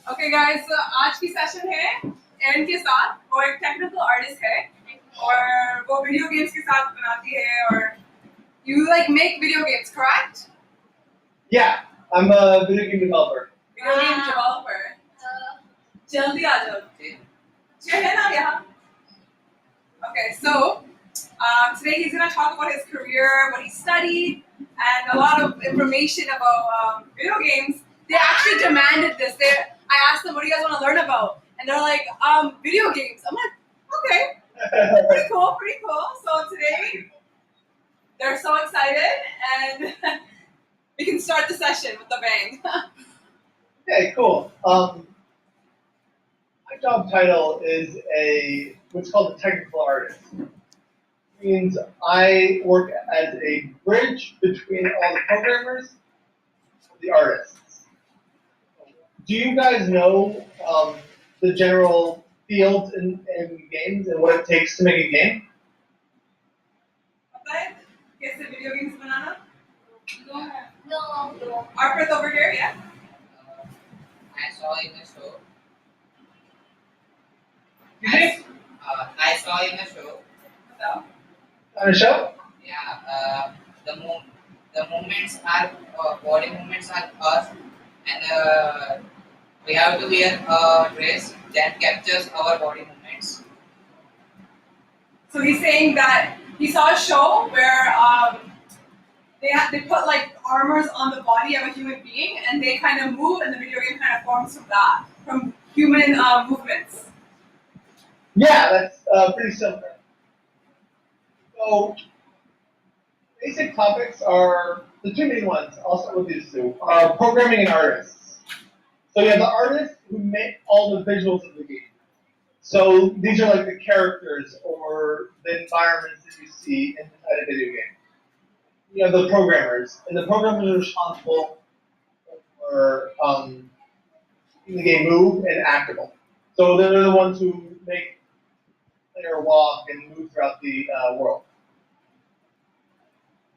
Okay guys, so आज की session है एन के साथ। वो एक टेक्निकल आर्टिस्ट है और वो वीडियो गेम्स के साथ बनाती है और you like make video games, correct? Yeah, I'm a video game developer. Video game developer. जल्दी आ जाओ। ये है ना यहाँ? Okay, so today he's gonna talk about his career, what he studied, and a lot of information about video games. They actually demanded this. I asked them, what do you guys want to learn about? And they're like, video games. I'm like, okay, pretty cool, pretty cool. So today, they're so excited, and we can start the session with a bang. Okay, cool. My job title is what's called a technical artist. It means I work as a bridge between all the programmers and the artists. Do you guys know the general fields in games and what it takes to make a game? Okay, कैसे video games banana? No. Arpit over here, yeah. I saw in a show. Excuse me? I saw in a show. So, On a show? Yeah. The movements are body movements are us, and we have to wear a dress that captures our body movements. So he's saying that he saw a show where they put like armors on the body of a human being and they kind of move and the video game kind of forms from that, from human movements. Yeah, that's pretty simple. So, basic topics are the two main ones. I'll start with these two: programming and artists. So you have the artists who make all the visuals of the game. So these are like the characters or the environments that you see inside a video game. You have the programmers, and the programmers are responsible for making the game move and actable. So they're the ones who make the player walk and move throughout the world.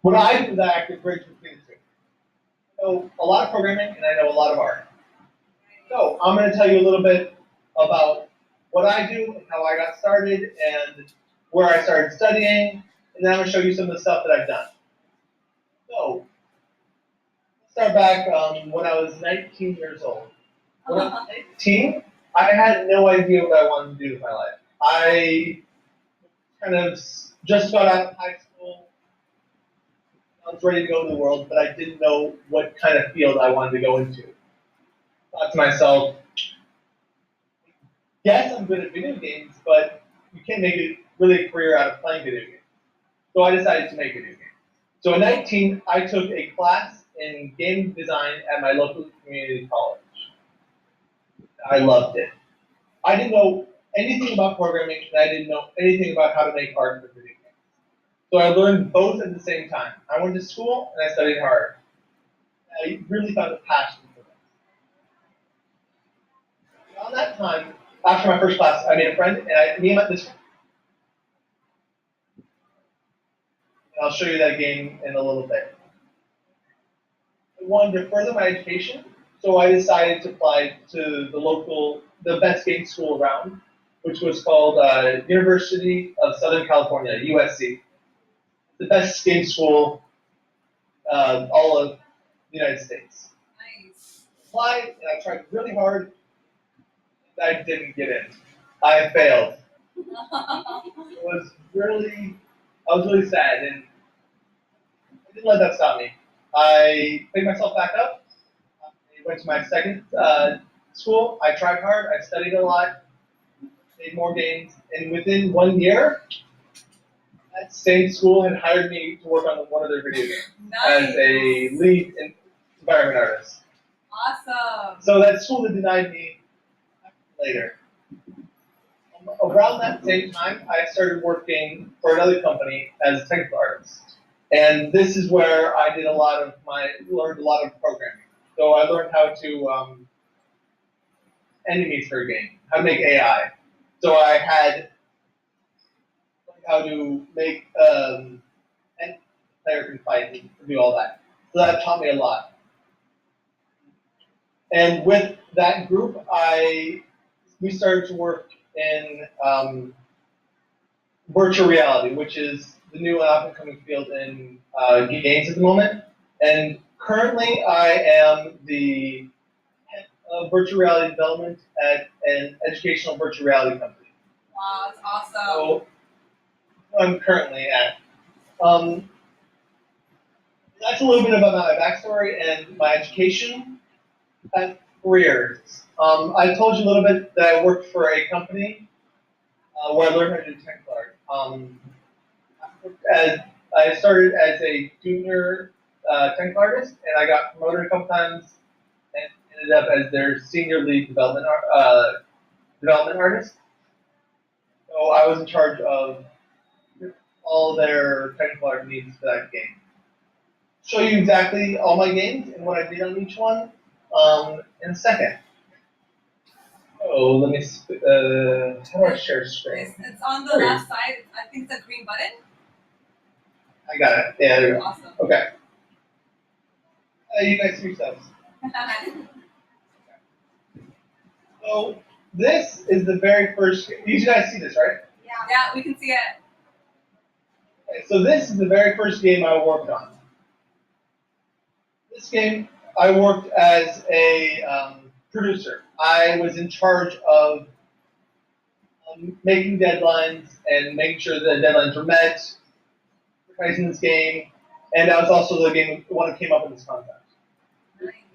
What I do is I act as a bridge between the two. I know a lot of programming and I know a lot of art. So I'm going to tell you a little bit about what I do and how I got started and where I started studying, and then I'm going to show you some of the stuff that I've done. So let's start back when I was 19 years old. When I was 19, I had no idea what I wanted to do with my life. I kind of just got out of high school. I was ready to go to the world, but I didn't know what kind of field I wanted to go into. Thought to myself, yes, I'm good at video games, but you can't make it really a career out of playing video games. So I decided to make video games. So at 19, I took a class in game design at my local community college. I loved it. I didn't know anything about programming, and I didn't know anything about how to make art for video games. So I learned both at the same time. I went to school and I studied hard. I really found a passion for this. Around that time, after my first class, I made a friend, and me and this friend. And I'll show you that game in a little bit. I wanted to further my education, so I decided to apply to the best game school around, which was called University of Southern California, USC. The best game school all of the United States. Nice. Applied, and I tried really hard. I didn't get in. I failed. I was really sad, and I didn't let that stop me. I picked myself back up. I went to my second school. I tried hard. I studied a lot. Made more games, and within 1 year, that same school had hired me to work on one of their video games Nice. as a lead environment artist. Awesome. So that school that denied me later. Around that same time, I started working for another company as a technical artist. And this is where I learned a lot of programming. So I learned how to enemies for a game, how to make AI. So I had how to make and player can fight and do all that. So that taught me a lot. And with that group, we started to work in virtual reality, which is the new and up-and-coming field in games at the moment. And currently, I am the head of virtual reality development at an educational virtual reality company. Wow, that's awesome. So, I'm currently at. That's a little bit about my backstory and my education and careers. I told you a little bit that I worked for a company where I learned how to do technical art. As I started as a junior technical artist, and I got promoted a couple times, and ended up as their senior lead development artist. So I was in charge of all their technical art needs for that game. Show you exactly all my games and what I did on each one in a second. Oh, let me. How do I share screen? It's on the left side. I think it's a green button. I got it. Yeah, there we go. Awesome. Okay. You guys see yourselves. So this is the very first. You guys see this, right? Yeah, we can see it. Okay, so this is the very first game I worked on. This game, I worked as a producer. I was in charge of making deadlines and making sure the deadlines were met, pricing this game, and that was also the one that came up in this contest.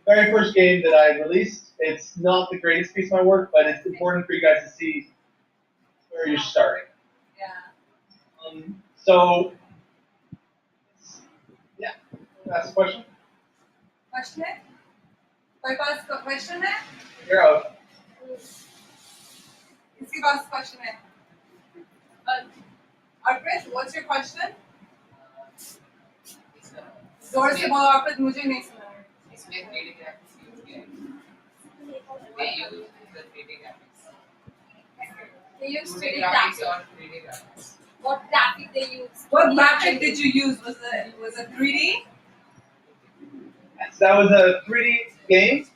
Very first game that I released. It's not the greatest piece of my work, but it's important for you guys to see where you're starting. Yeah. So, yeah, ask a question. Question है? कोई पास question है? You're out. किसके पास question है? Arpit, what's your question? जोर से बोलो Arpit, मुझे नहीं सुना. इसमें 3D graphics यूज किया है. They use the 3D graphics. They use 2D 3D graphics graphics. or 3D graphics. What graphic they use? What graphic did you use? Was it 3D? Yes, that was a 3D game.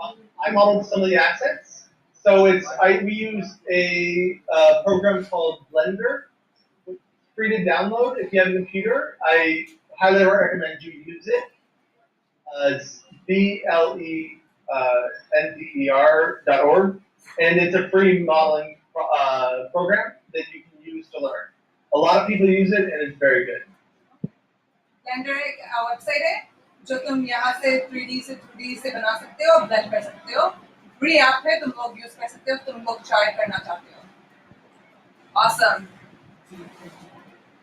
I modeled some of the assets. So we used a program called Blender. It's free to download if you have a computer. I highly recommend you use it. It's BLENDER.org, and it's a free modeling program that you can use to learn. A lot of people use it, and it's very good. Blender एक website है जो तुम यहाँ से 3D से 2D से बना सकते हो, blend कर सकते हो. Free app है, तुम लोग use कर सकते हो, तुम लोग try करना चाहते हो. Awesome.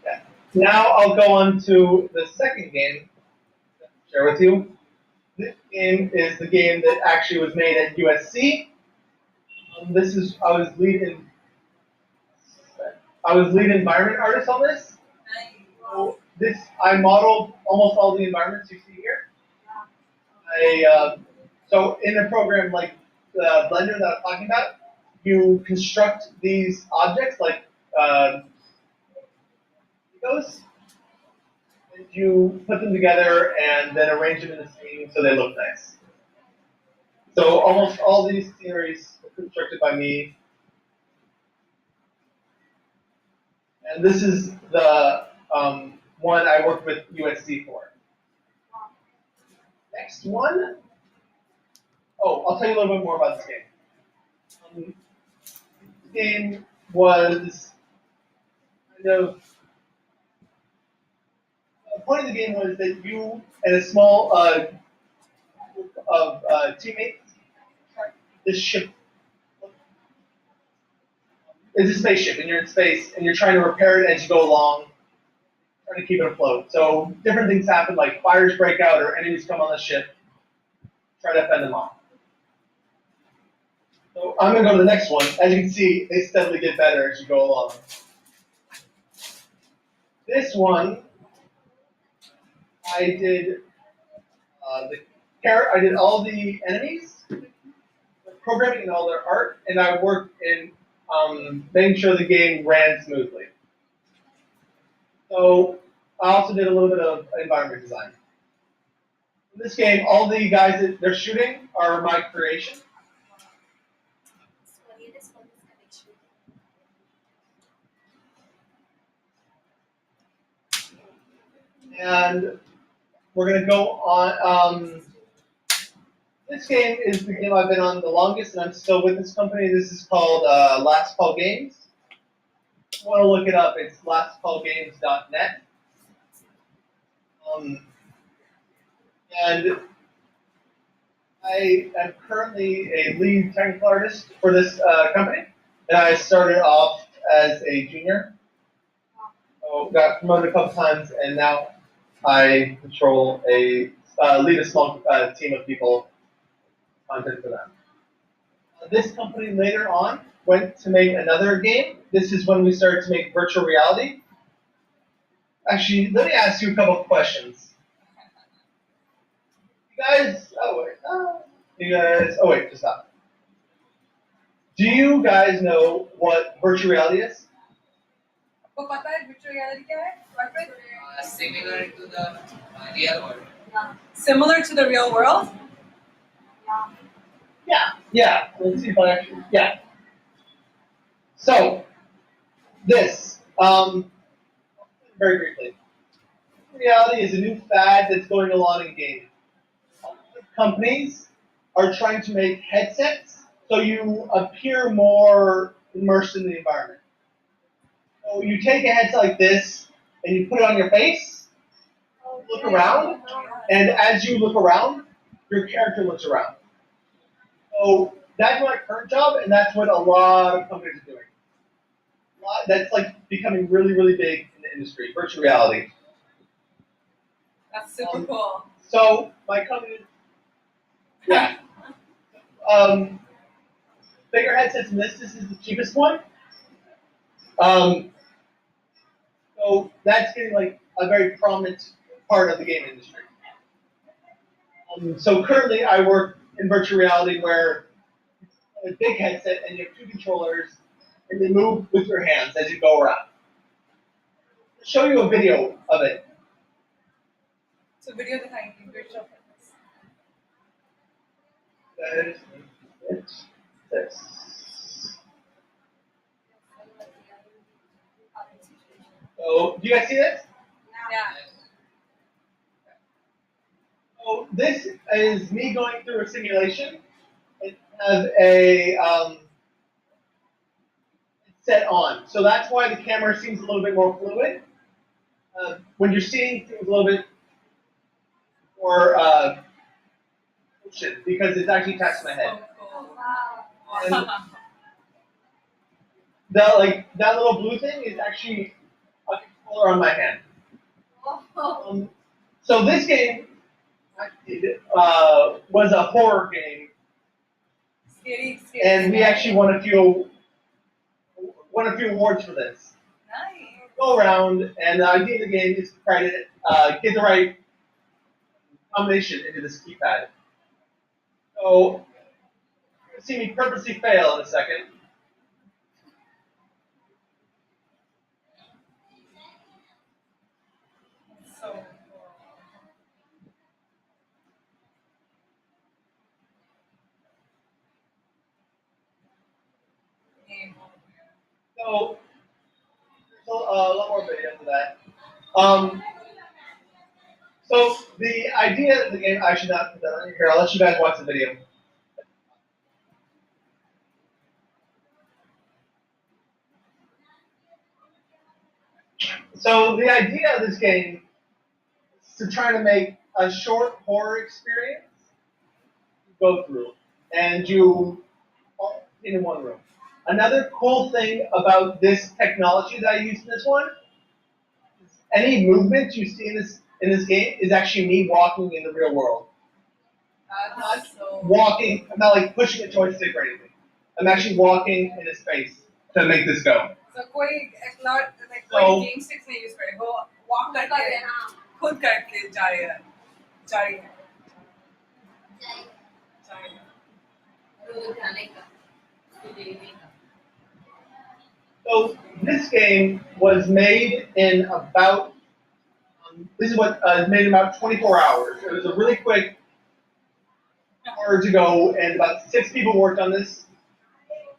Yeah. Now I'll go on to the second game to share with you. This game is the game that actually was made at USC. I was lead environment artist on this. So I modeled almost all the environments you see here. So in a program like Blender that I'm talking about, you construct these objects like Legos, and you put them together and then arrange them in the scene so they look nice. So almost all these theories were constructed by me. And this is the one I worked with USC for. Next one. Oh, I'll tell you a little bit more about this game. This game was kind of. The point of the game was that you and a small group of teammates. This ship. It's a spaceship, and you're in space, and you're trying to repair it as you go along, trying to keep it afloat. So different things happen, like fires break out or enemies come on the ship. Try to fend them off. So I'm going to go to the next one. As you can see, they steadily get better as you go along. This one, I did I did all the enemies, the programming and all their art, and I worked in making sure the game ran smoothly. So I also did a little bit of environment design. In this game, all the guys that they're shooting are my creation. and we're gonna go on. This game is the game I've been on the longest, and I'm still with this company. This is called Last Call Games. If you want to look it up, it's lastcallgames.net. And I am currently a lead technical artist for this company, and I started off as a junior. So got promoted a couple times, and now I control lead a small team of people, content for them. This company later on went to make another game. This is when we started to make virtual reality. Actually, let me ask you a couple of questions. Just stop. Do you guys know what virtual reality is? आपको पता है virtual reality क्या है? Arpit? Similar to the real world. Similar to the real world? Yeah. Let's see if I actually. Yeah. So, this, very briefly, reality is a new fad that's going along in gaming. Companies are trying to make headsets so you appear more immersed in the environment. So you take a headset like this and you put it on your face, look around, and as you look around, your character looks around. So that's my current job, and that's what a lot of companies are doing. That's like becoming really, really big in the industry, virtual reality. That's super cool. So my company, bigger headsets than this. This is the cheapest one. So that's getting like a very prominent part of the game industry. So currently I work in virtual reality where a big headset and you have two controllers and they move with your hands as you go around. I'll show you a video of it. So video दिखाएंगे virtual fitness. So, do you guys see this? Yeah. So this is me going through a simulation. It has a set on. So that's why the camera seems a little bit more fluid. When you're seeing things a little bit more motion, because it's actually attached to my head. So cool. And that little blue thing is actually a controller on my hand. So this game was a horror game, Scary. and we actually won a few awards for this. Nice. Go around, and the idea of the game is to try to get the right combination into this keypad. So, you'll see me purposely fail in a second. So cool. So, there's a lot more video for that. So the idea of the game, I should not put that on here. I'll let you guys watch the video. So the idea of this game is to try to make a short horror experience go through, and you all in one room. Another cool thing about this technology that I use in this one is any movement you see in this game is actually me walking in the real world. That's so Walking, I'm not like pushing a joystick or anything. I'm actually walking in a space to make this go. So कोई not like So- कोई game sticks नहीं use करे वो walk करके खुद करके जा रही है जा रही है So this game was made in about, this is what made in about 24 hours. It was a really quick order to go, and about 6 people worked on this.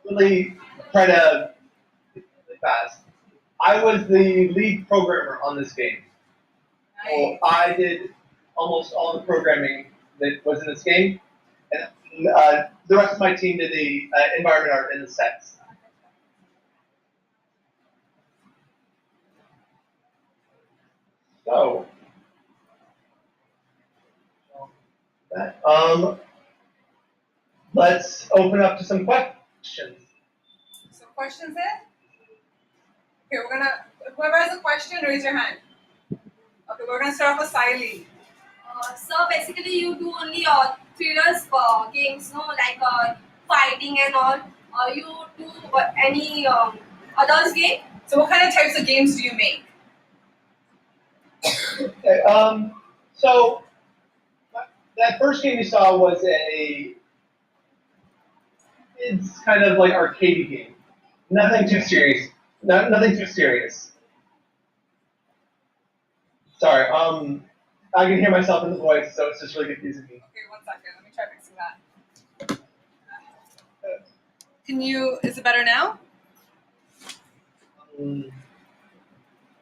Really try to get it fast. I was the lead programmer on this game. So I did almost all the programming that was in this game, and the rest of my team did the environment art and the sets. So, let's open up to some questions. So questions in? Okay, whoever has a question, raise your hand. Okay, we're gonna start off with Siley. So basically, you do only thrillers games, no, like fighting and all. You do any others game? So what kind of types of games do you make? Okay, so that first game you saw was it's kind of like arcade game. Nothing too serious. Nothing too serious. Sorry, I can hear myself in the voice, so it's just really confusing me. Okay, 1 second. Let me try fixing that. Is it better now?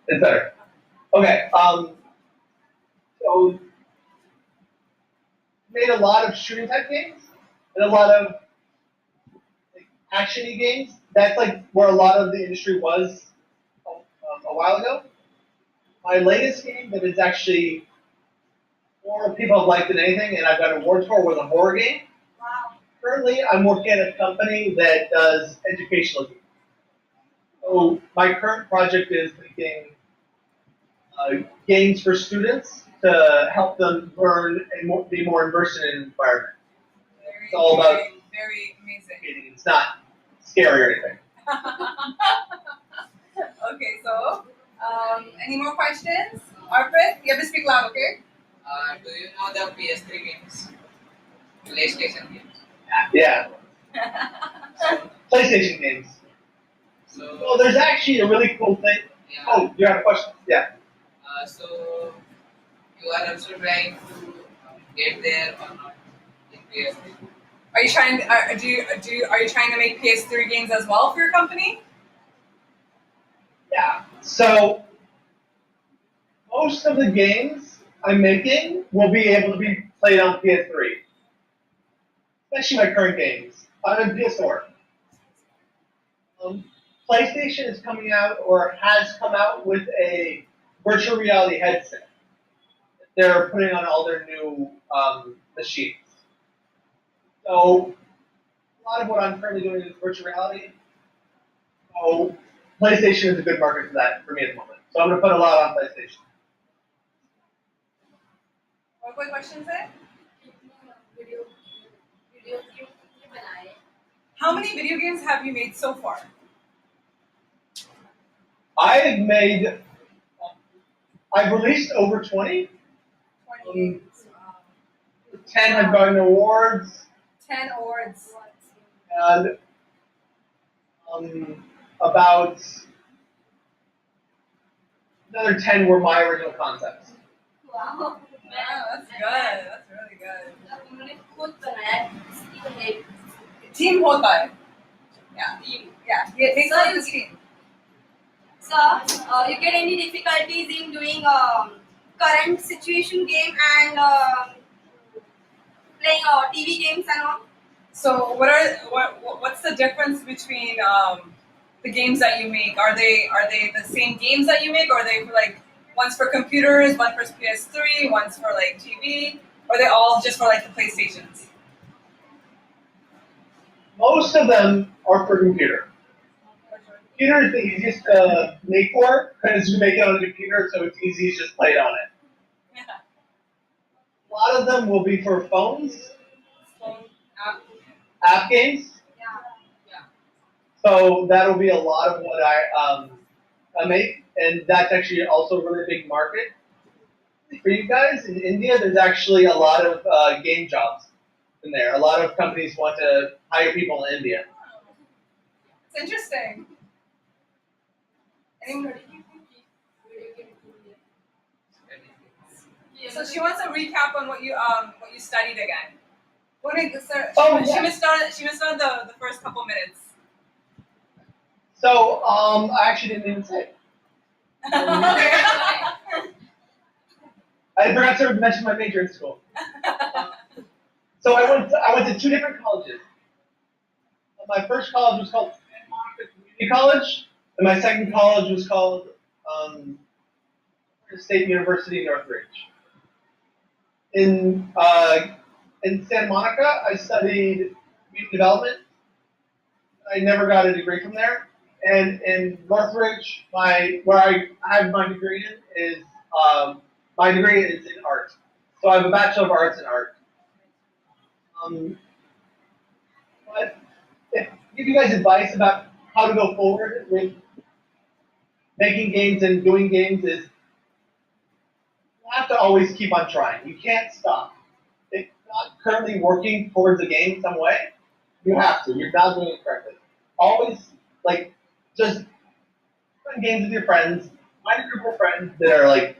It's better. Okay, so made a lot of shooting type games and a lot of like, action-y games. That's like where a lot of the industry was a while ago. My latest game that is actually more people have liked than anything, and I've got an award for, was a horror game. Wow. Currently, I'm working at a company that does educational games. So my current project is making games for students to help them learn and be more immersed in an environment. It's all about very amazing. It's not scary or anything. Okay, so any more questions? Arpit, you have to speak loud, okay? Do you know the PS3 games? PlayStation games. Yeah. PlayStation games. So, Well, there's actually a really cool thing. yeah. Oh, you have a question? Yeah. So you are also trying to get there or not in PS3? Are you trying? Are you trying to make PS3 games as well for your company? Yeah. So most of the games I'm making will be able to be played on PS3. Especially my current games. I'm in PS4. PlayStation is coming out or has come out with a virtual reality headset. They're putting on all their new machines. So a lot of what I'm currently doing is virtual reality. So PlayStation is a good market for that for me at the moment. So I'm going to put a lot on PlayStation. और कोई questions है? Video game बनाए. How many video games have you made so far? I've released over 20. 20. 10 have gotten awards, 10 awards. and about another 10 were my original concepts. Wow. Wow, that's good. That's really good. उन्होंने खुद बनाया इसकी है. Team होता है. Yeah. Yeah. It makes So up this team. Sir, you get any difficulties in doing current situation game and playing TV games and all? So what's the difference between the games that you make? Are they the same games that you make, or are they like one's for computers, one for PS3, one's for like TV, or are they all just for like the PlayStations? Most of them are for computer. Computer is the easiest to make for because you make it on a computer, so it's easy to just play it on it. Yeah. A lot of them will be for phones, App. app games. Yeah. So that'll be a lot of what I make, and that's actually also a really big market for you guys. In India, there's actually a lot of game jobs in there. A lot of companies want to hire people in India. It's interesting. So she wants a recap on what you studied again. She missed out the first couple minutes. So I actually didn't even say. I forgot to mention my major in school. So I went to two different colleges. My first college was called Santa Monica Community College, and my second college was called State University Northridge. In Santa Monica, I studied community development. I never got a degree from there. And in Northridge, where I have my degree in is my degree is in art. So I have a Bachelor of Arts in Art. But if give you guys advice about how to go forward with making games and doing games is you have to always keep on trying. You can't stop. If you're not currently working towards a game some way, you have to. You're not doing it correctly. Always just playing games with your friends. Find a group of friends that are really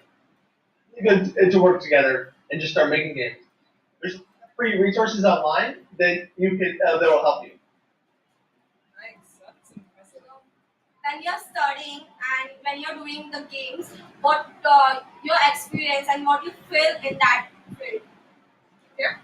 good to work together and just start making games. There's free resources online that you could that will help you. Nice. That's impressive. When you're studying and when you're doing the games, what your experience and what you feel in that field? Yeah.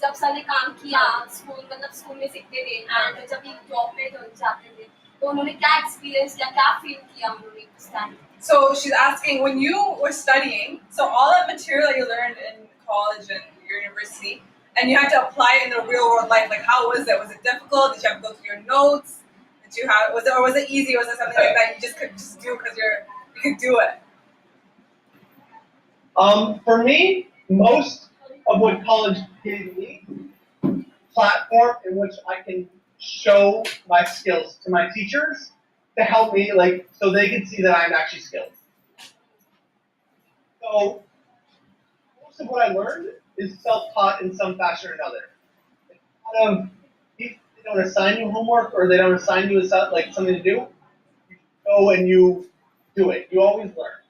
जब sir ने काम किया school में सीखते थे और जब ये जॉब में जाते थे तो उन्होंने क्या एक्सपीरियंस किया क्या फील किया उन्होंने उस time So she's asking, when you were studying, so all that material that you learned in college and your university, and you had to apply it in the real world life, like how was it? Was it difficult? Did you have to go through your notes? Was it easy? Was it something like that you just could just do because you could do it? For me, most of what college gave me, platform in which I can show my skills to my teachers to help me, so they can see that I'm actually skilled. So most of what I learned is self-taught in some fashion or another. If they don't assign you homework or they don't assign you something to do, you go and you do it. You always learn.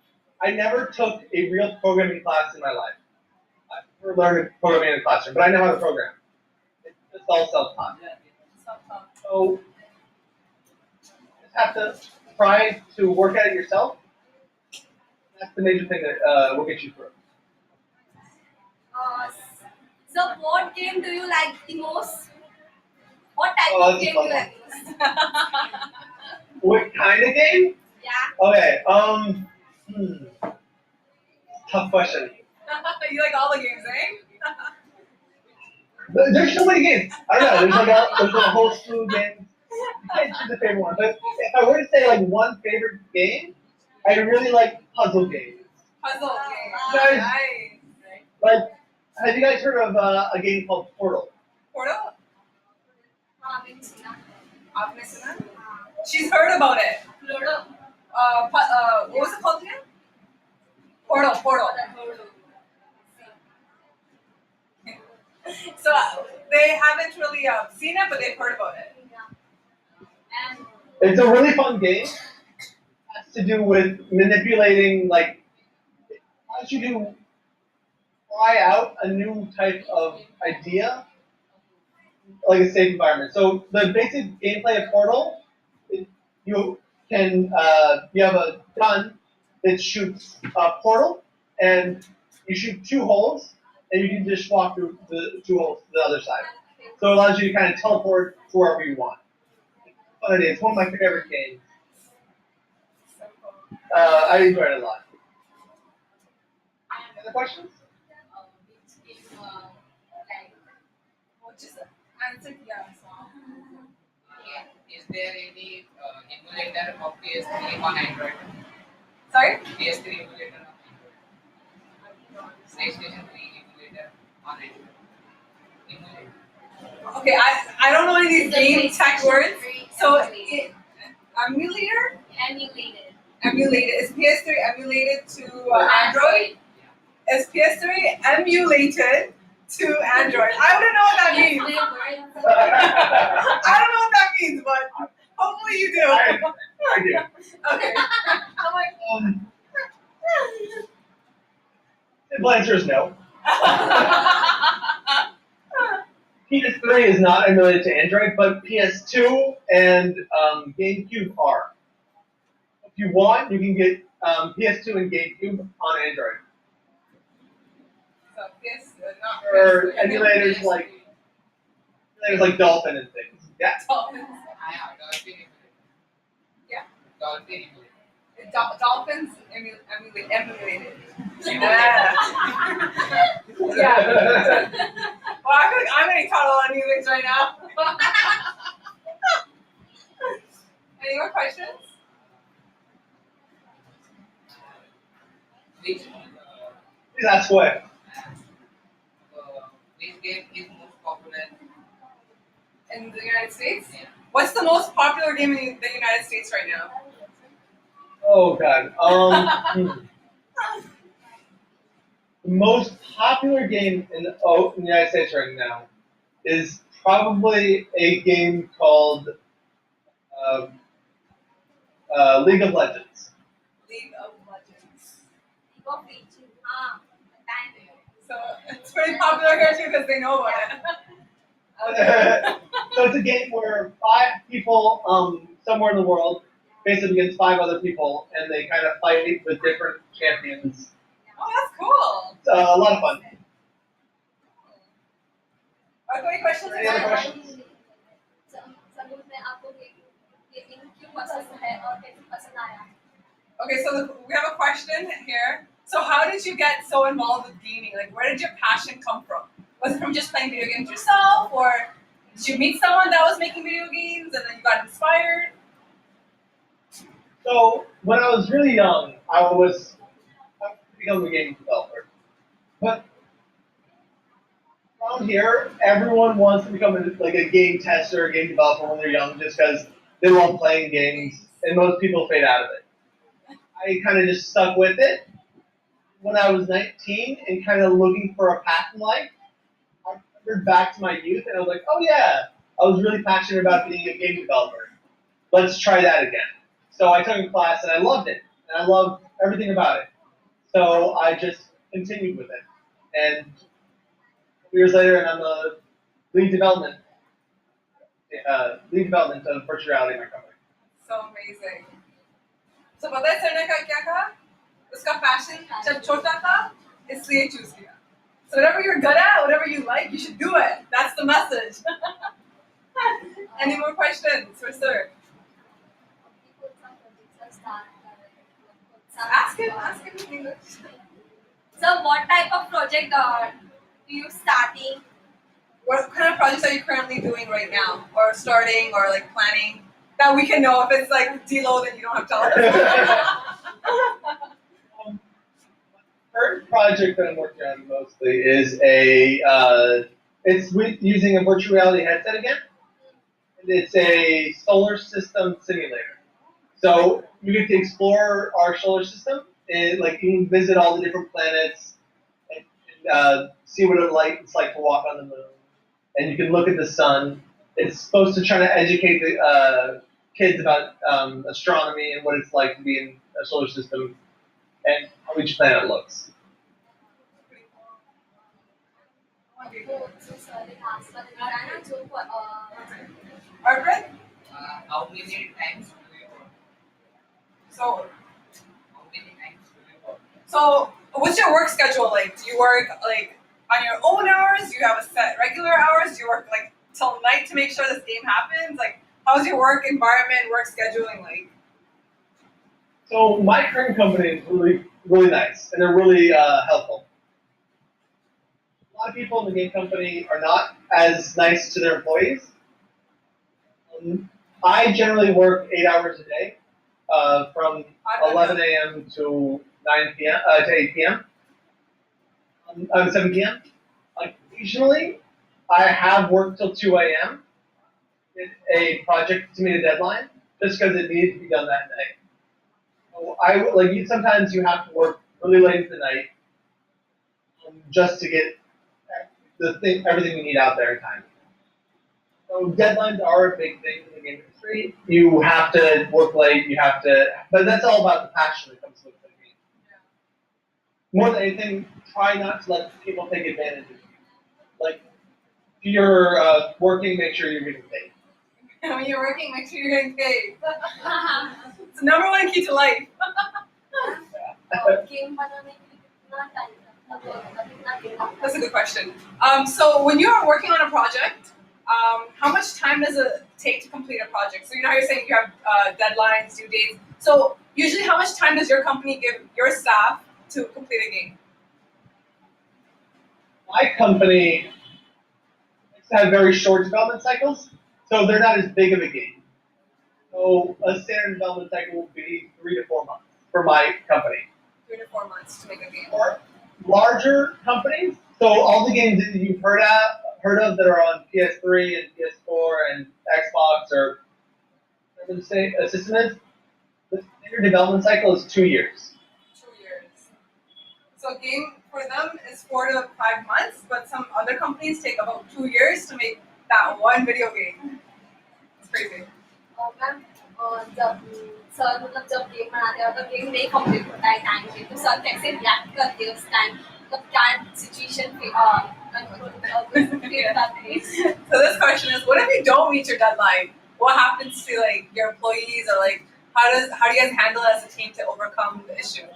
I never took a real programming class in my life. I never learned programming in a classroom, but I know how to program. It's all self-taught. So you just have to try to work at it yourself. That's the major thing that will get you through. So what game do you like the most? What type Oh, of that's a game fun do you like the most? What kind of game? Yeah. Okay. Tough question. You like all the games, eh? There's so many games. I don't know. There's a whole slew of games. You can't choose a favorite one. But if I were to say one favorite game, I really like puzzle games. Puzzle games. Guys. Nice. Have you guys heard of a game called Portal? Portal? Vincina. Vincina? She's heard about it. Ludo. What was it called again? Portal. So they haven't really seen it, but they've heard about it. And It's a really fun game. It has to do with manipulating, how you try out a new type of idea, like a safe environment. So the basic gameplay of Portal, you have a gun that shoots a portal, and you shoot two holes, and you can just walk through the two holes to the other side. So it allows you to kind of teleport to wherever you want. It's fun. It's one of my favorite games. I enjoyed it a lot. Any other questions? Just answer yes. Is there any emulator of PS3 on Android? Sorry? PS3 emulator on Android. PlayStation 3 emulator on Android. Emulator. Okay, I don't know any of these The game tech PlayStation words. 3 So emulated. emulated? Emulated. Emulated. Is PS3 emulated to Android? Is PS3 emulated to Android? I wouldn't know what that means. I don't know what that means, but hopefully you do. I do. Okay. I'm like, Simple answer is no. PS3 is not emulated to Android, but PS2 and GameCube are. If you want, you can get PS2 and GameCube on Android. So PS, not Or PS3. emulators like Dolphin and things. Yeah. Dolphins. Dolphin. Yeah. Dolphin. Dolphins emulated. Yeah. Yeah. Well, I feel like I'm getting taught a lot of new things right now. Any more questions? Which Please ask away. which game is most popular? In the United States? Yeah. What's the most popular game in the United States right now? Oh God. The most popular game in the United States right now is probably a game called League of Legends. League of Legends. Go preaching. Ah, time. So it's pretty popular here too because they know about it. Okay. So it's a game where 5 people somewhere in the world face up against 5 other people, and they kind of fight with different champions. Oh, that's cool. It's a lot of fun. Are there any questions? Any other questions? Salon में आपको gaming क्यों पसंद है और कैसे पसंद आया? Okay, so we have a question here. So how did you get so involved with gaming? Like, where did your passion come from? Was it from just playing video games yourself, or did you meet someone that was making video games and then you got inspired? So when I was really young, I was become a game developer. But around here, everyone wants to become a game tester, a game developer when they're young, just because they love playing games, and most people fade out of it. I kind of just stuck with it. When I was 19 and kind of looking for a path in life, I remembered back to my youth, and I was like, oh yeah, I was really passionate about being a game developer. Let's try that again. So I took a class, and I loved it, and I loved everything about it. So I just continued with it. And years later, and I'm the lead development of virtual reality in my company. So amazing. So पता है sir ने क्या कहा? उसका passion जब छोटा था इसलिए choose किया. So whatever you're good at, whatever you like, you should do it. That's the message. Any more questions for sir? Ask him in English. So what type of project are you starting? What kind of projects are you currently doing right now, or starting, or like planning? That we can know. If it's like D-low, then you don't have to tell us. Current project that I'm working on mostly is it's with using a virtual reality headset again. And it's a solar system simulator. So you get to explore our solar system, and like you can visit all the different planets and see what it's like to walk on the moon. And you can look at the sun. It's supposed to try to educate the kids about astronomy and what it's like to be in a solar system and how each planet looks. Arvind? How many times do you work? So, How many times do you work? so what's your work schedule like? Do you work like on your own hours? Do you have a set regular hours? Do you work like till night to make sure this game happens? Like, how's your work environment, work scheduling like? So my current company is really, really nice, and they're really helpful. A lot of people in the game company are not as nice to their employees. I generally work 8 hours a day, from 11 a.m. to 9 p.m. To 8 p.m. 7 p.m. Occasionally, I have worked till 2 a.m. It's a project to meet a deadline, just because it needed to be done that day. So sometimes you have to work really late into the night just to get everything you need out there in time. So deadlines are a big thing in the game industry. You have to work late. But that's all about the passion that comes with the game. More than anything, try not to let people take advantage of you. Like, if you're working, make sure you're getting paid. When you're working, make sure you're getting paid. It's the number one key to life. Game बनाने के लिए कितना time लगता That's a good question. So when you are working on a project, how much time does it take to complete a project? So you know how you're saying you have deadlines, due dates. So usually, how much time does your company give your staff to complete a game? My company likes to have very short development cycles, so they're not as big of a game. So a standard development cycle would be 3 to 4 months for my company. 3 to 4 months to make a game. For larger companies, so all the games that you've heard of that are on PS3 and PS4 and Xbox or whatever the system is, the standard development cycle is 2 years. 2 years. So a game for them is 4 to 5 months, but some other companies take about 2 years to make that one video game. It's crazy. Ma'am जब sir मतलब जब game बनाते हो तो game नहीं complete होता है time पे तो सर कैसे रिएक्ट करते हैं उस टाइम मतलब क्या सिचुएशन पे So this question is, what if you don't meet your deadline? What happens to like your employees, or like how do you guys handle it as a team to overcome the issue?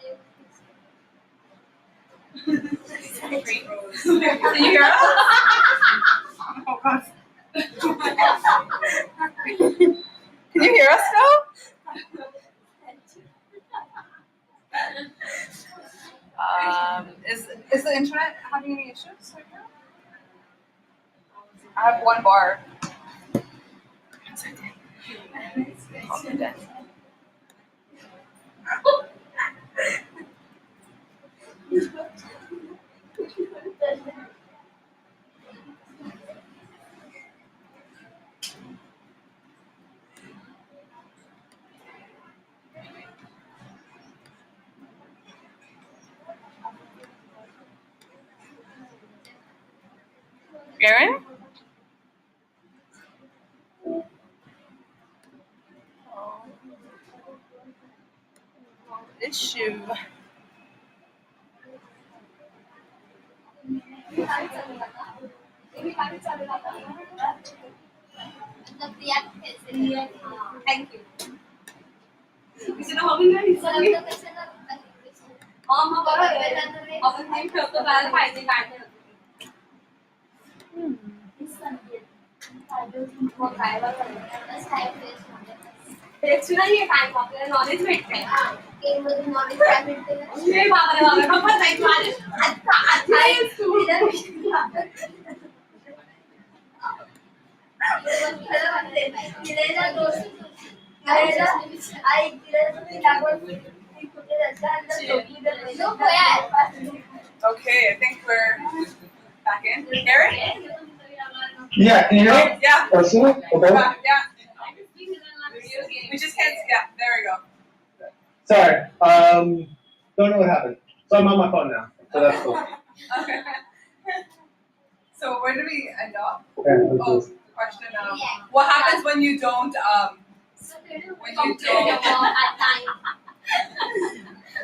Can you hear us? Oh God. Can you hear us now? Is the internet having any issues right now? I have one bar. Aaron? Issue. Thank you. मग बरोबर आपण game खेळतो त्याला फायदे काय मग काय तेच नाहीये काय आपल्याला नॉलेज भेटतंय गेममधून नॉलेज काय भेटते बाबा बाबा पप्पा जायचं माझे आता Okay, I think we're back in. Aaron? Yeah, can you hear me? Yeah. Or see it? Okay. Yeah. We just can't. Yeah, there we go. Sorry. Don't know what happened. So I'm on my phone now. So that's cool. Okay. So where did we end up? Okay, Oh, the question of what happens when you don't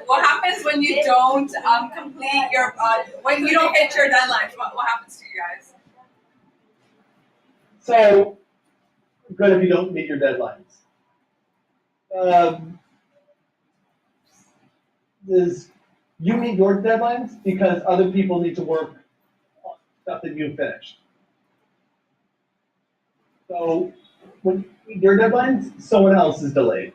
what happens when you don't complete your when you don't hit your deadlines? What happens to you guys? So good if you don't meet your deadlines. Is you meet your deadlines because other people need to work on stuff that you've finished. So when you meet your deadlines, someone else is delayed.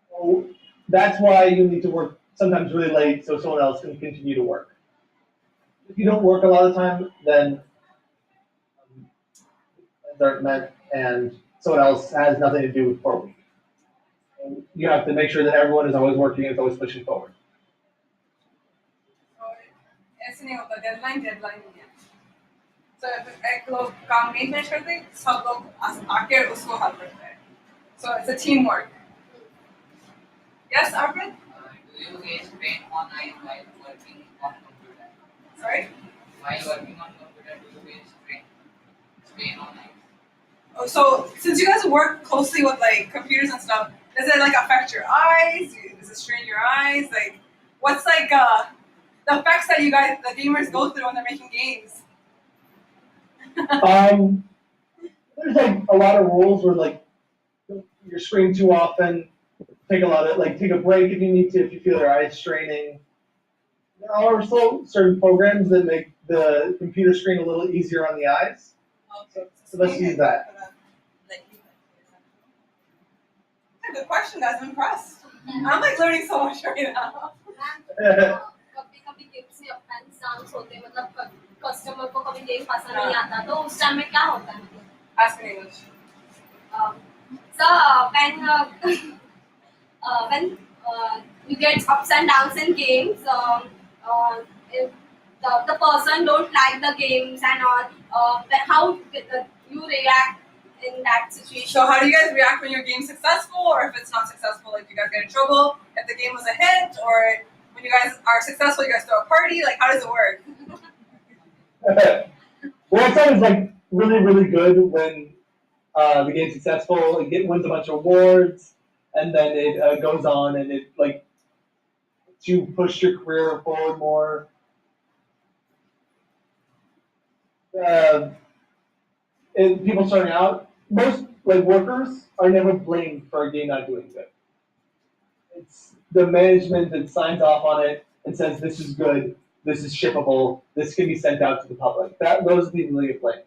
So that's why you need to work sometimes really late so someone else can continue to work. If you don't work a lot of the time, then aren't met and someone else has nothing to do for a week. And you have to make sure that everyone is always working and is always pushing forward. ऐसे नहीं होता deadline नहीं है. So एक लोग काम नहीं finish करते, सब लोग आके उसको help करते हैं. So it's a teamwork. Yes, Arvind? Do you guys train online while working on computer? Sorry? While working on computer, do you guys train online? Oh, so since you guys work closely with like computers and stuff, does it like affect your eyes? Does it strain your eyes? Like, what's like the effects that you guys, the gamers, go through when they're making games? There's like a lot of rules where like you're screen too often. Take a break if you need to if you feel your eyes straining. There are also certain programs that make the computer screen a little easier on the eyes. Okay. So let's use that. That's a good question, guys. I'm impressed. I'm like learning so much right now. कभी कभी games में up and downs होते हैं मतलब customer को कभी game पसंद नहीं आता तो उस टाइम में क्या होता है Ask in English. so when you get ups and downs in games if the person don't like the games and all how you react in that situation. So how do you guys react when your game's successful, or if it's not successful? Like, do you guys get in trouble if the game was a hit, or when you guys are successful, you guys throw a party? Like, how does it work? Well, it's always like really good when the game's successful. It wins a bunch of awards, and then it goes on and it like lets you push your career forward more. And people starting out, most like workers are never blamed for a game not doing good. It's the management that signs off on it and says this is good, this is shippable, this can be sent out to the public. Those are the people that get blamed.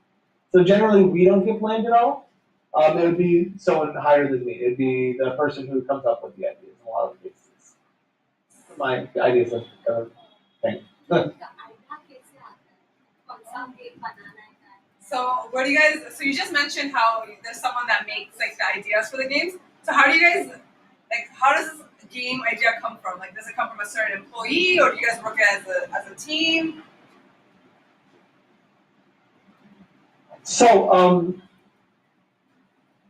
So generally, we don't get blamed at all. It would be someone higher than me. It'd be the person who comes up with the ideas in a lot of cases. My ideas of thing. So where do you guys? So you just mentioned how there's someone that makes like the ideas for the games. So how do you guys like? How does this game idea come from? Like, does it come from a certain employee, or do you guys work as a team? So,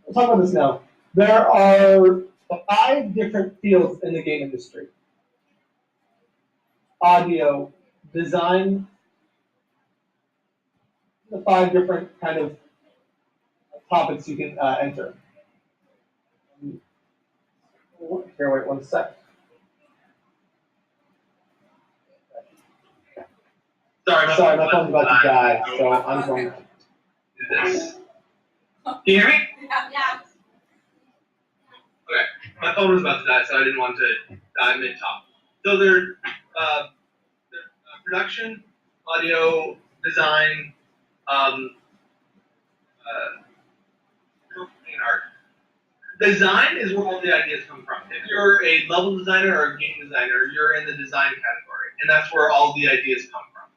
we'll talk about this now. There are 5 different fields in the game industry: audio, design, the 5 different kind of topics you can enter. Here, wait 1 sec. Sorry, my phone's about to die, so I'm going to do this. Can you hear me? Yeah. Okay. My phone was about to die, so I didn't want to die mid-talk. So they're production, audio, design, and art. Design is where all the ideas come from. If you're a level designer or a game designer, you're in the design category, and that's where all the ideas come from.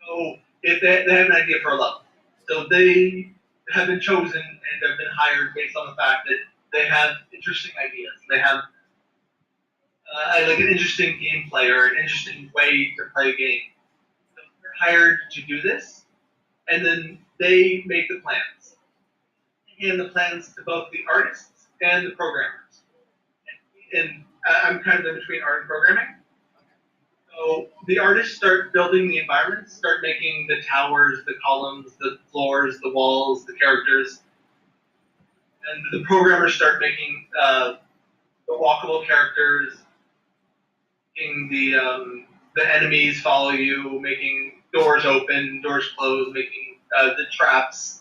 So if they have an idea for a level, so they have been chosen and have been hired based on the fact that they have interesting ideas. They have like an interesting gameplay or an interesting way to play a game. So they're hired to do this, and then they make the plans. And the plans to both the artists and the programmers. And I'm kind of in between art and programming. So the artists start building the environments, start making the towers, the columns, the floors, the walls, the characters. And the programmers start making the walkable characters, making the enemies follow you, making doors open, doors close, making the traps.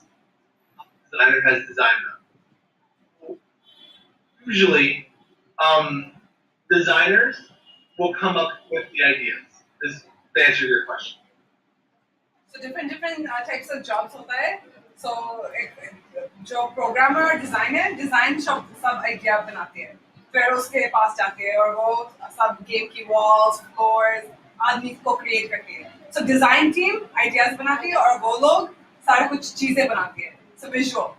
The designer has designed them. Usually, designers will come up with the ideas. Is to answer your question. So different types of jobs होता है. So जो programmer design सब idea बनाते हैं. फिर उसके पास जाते हैं और वो सब game की walls, floors, आदमी को create करते हैं. So design team ideas बनाती है और वो लोग सारे कुछ चीजें बनाती है. So visual.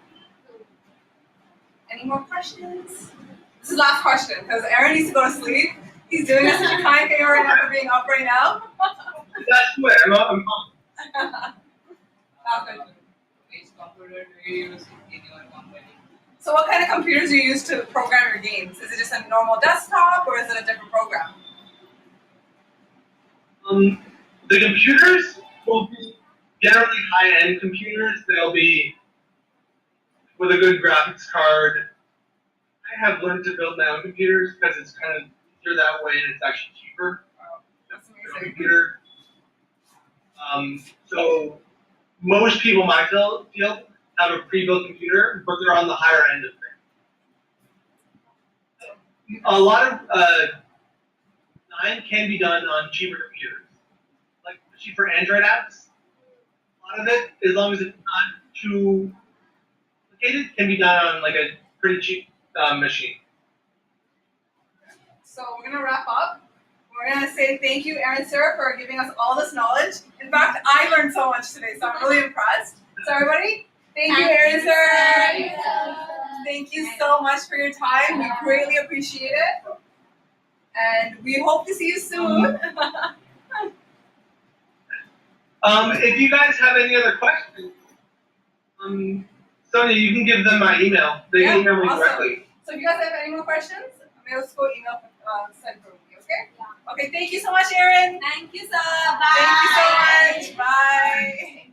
Any more questions? This is the last question because Aaron needs to go to sleep. He's doing us such a kind favor right now for being up right now. That's where I'm Which computer do you use in your company? So what kind of computers do you use to program your games? Is it just a normal desktop or is it a different program? The computers will be generally high-end computers. They'll be with a good graphics card. I have learned to build my own computers because it's kind of easier that way and it's actually cheaper. That's A amazing. computer. So most people in my field have a pre-built computer, but they're on the higher end of things. A lot of design can be done on cheaper computers. Like especially for Android apps, a lot of it, as long as it's not too complicated, can be done on like a pretty cheap machine. So we're gonna wrap up. We're gonna say thank you, Aaron sir, for giving us all this knowledge. In fact, I learned so much today, so I'm really impressed. So everybody, thank you, Aaron sir. Thank you so much for your time. We greatly appreciate it. And we hope to see you soon. If you guys have any other questions, Sonia, you can give them my email. They can email me awesome. directly. So if you guys have any more questions, let's go email send for me, okay? Yeah. Okay, thank you so much, Aaron. Thank you, sir. Bye. Thank you so much. Bye.